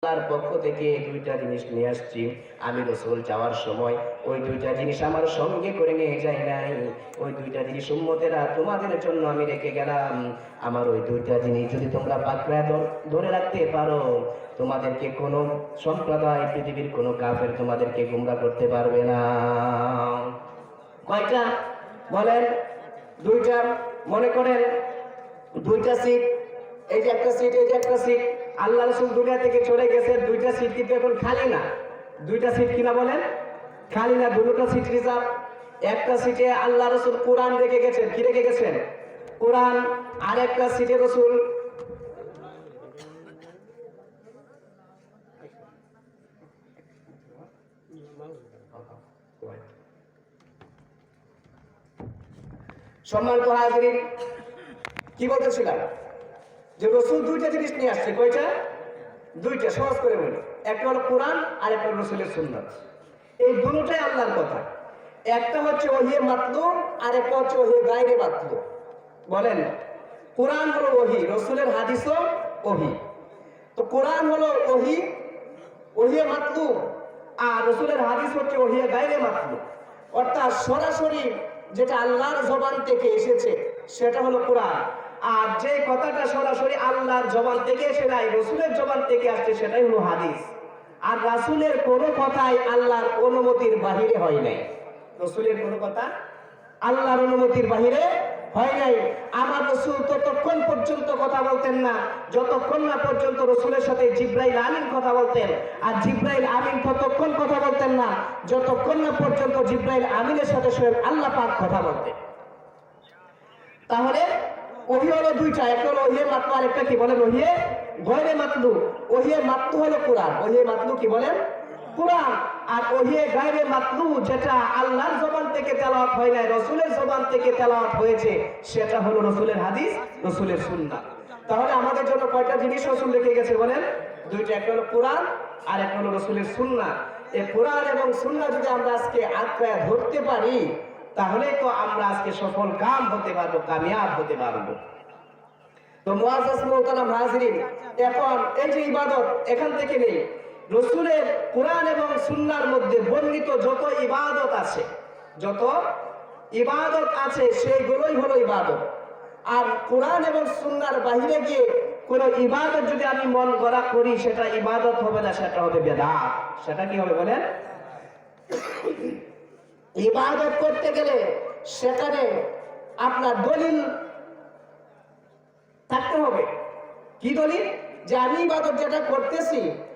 তার পক্ষ থেকে দুইটা জিনিস নিয়ে আসছি। আমি রাসূল যাওয়ার সময় ওই দুইটা জিনিস আমার সঙ্গে করে নিয়ে যাই নাই। ওই দুইটা জিনিস উম্মতেরা তোমাদের জন্য আমি রেখে গেলাম। আমার ওই দুইটা জিনিস যদি তোমরা পাকড়ে ধরে রাখতে পারো, তোমাদেরকে কোনো সম্প্রদায়, পৃথিবীর কোনো কাফের তোমাদেরকে গোমরাহ করতে পারবে না। কয়টা বলেন? দুইটা। মনে করেন দুইটা সিট, এই যে একটা সিট, এই যে একটা সিট। আল্লাহ রাসূল দুনিয়া থেকে চলে গেছে, দুইটা সিট কিন্তু এখন খালি না। দুইটা সিট কিনা বলেন? খালি না, দুটো সিট রিজার্ভ। একটা সিটে আল্লাহ রাসূল কোরআন রেখে গেছেন। কি রেখে গেছেন? কোরআন। আর একটা সিটে রাসূল সম্মানিত হাজিরিন, কি বলতেছিলাম? যে রাসূল দুইটা জিনিস নিয়ে আসছে। কয়টা? দুইটা। সহজ করে বলি, একটা হলো কোরআন আর একটা হলো রাসূলের সুন্নাত। এই দুটোটাই আল্লাহর কথা। একটা হচ্ছে ওহী মাতলুব আর একটা হচ্ছে ওহী গায়রে মাতলুব। বলেন, কোরআন হলো ওহী, রাসূলের হাদিসও ওহী। তো কোরআন হলো ওহী, ওহী মাতলুব, আর রাসূলের হাদিস হচ্ছে ওহী গায়রে মাতলুব। অর্থাৎ সরাসরি যেটা আল্লাহর জবান থেকে এসেছে সেটা হলো কোরআন, আর যে কথাটা সরাসরি আল্লাহর জবান থেকে এসে নাই, রাসূলের জবান থেকে আসছে, সেটাই হলো হাদিস। আর রাসূলের কোনো কথাই আল্লাহর অনুমতির বাহিরে হয় নাই। রাসূলের কোনো কথা আল্লাহর অনুমতির বাহিরে হয় নাই। আমার রাসূল ততক্ষণ পর্যন্ত কথা বলতেন না যতক্ষণ না পর্যন্ত রাসূলের সাথে জিবরাইল আমিন কথা বলতেন, আর জিবরাইল আমিন ততক্ষণ কথা বলতেন না যতক্ষণ না পর্যন্ত জিবরাইল আমিনের সাথে স্বয়ং আল্লাহ পাক কথা বলতেন। তাহলে ওহী হলো দুইটা, একটা হলো ওহী মাতলু আর একটা কি বলেন? ওহী গায়রে মাতলু। ওহী মাতলু হলো কোরআন, ওহী মাতলু কি বলেন? কোরআন। আর ওহী গায়রে মাতলু যেটা আল্লাহর জবান থেকে তেলাওয়াত হয় নাই, রাসূলের জবান থেকে তেলাওয়াত হয়েছে, সেটা হলো রাসূলের হাদিস, রাসূলের সুন্নাহ। তাহলে আমাদের জন্য কয়টা জিনিস রাসূল রেখে গেছে বলেন? দুইটা। একটা হলো কোরআন আর একটা হলো রাসূলের সুন্নাহ। এই কোরআন এবং সুন্নাহ যদি আমরা আজকে আঁকড়ে ধরতে পারি, তাহলে তো আমরা আজকে সফল কাম হতে পারবো, কামিয়াব হতে পারবো। তো মুআজ্জাজ মুহতারাম হাজিরিন, এখন এই যে ইবাদত এখান থেকে নেই, রাসূলের কোরআন এবং সুন্নাহর মধ্যে বর্ণিত যত ইবাদত আছে, যত ইবাদত আছে সেগুলোই হলো ইবাদত। আর কোরআন এবং সুন্নাহর বাইরে গিয়ে কোন ইবাদত যদি আমি মন গড়া করি, সেটা ইবাদত হবে না, সেটা হবে বিদআত। সেটা কি হবে বলেন? ইবাদত করতে গেলে সেখানে আপনার দলিল থাকতে হবে। কি দলিল? যে আমি ইবাদত যেটা করতেছি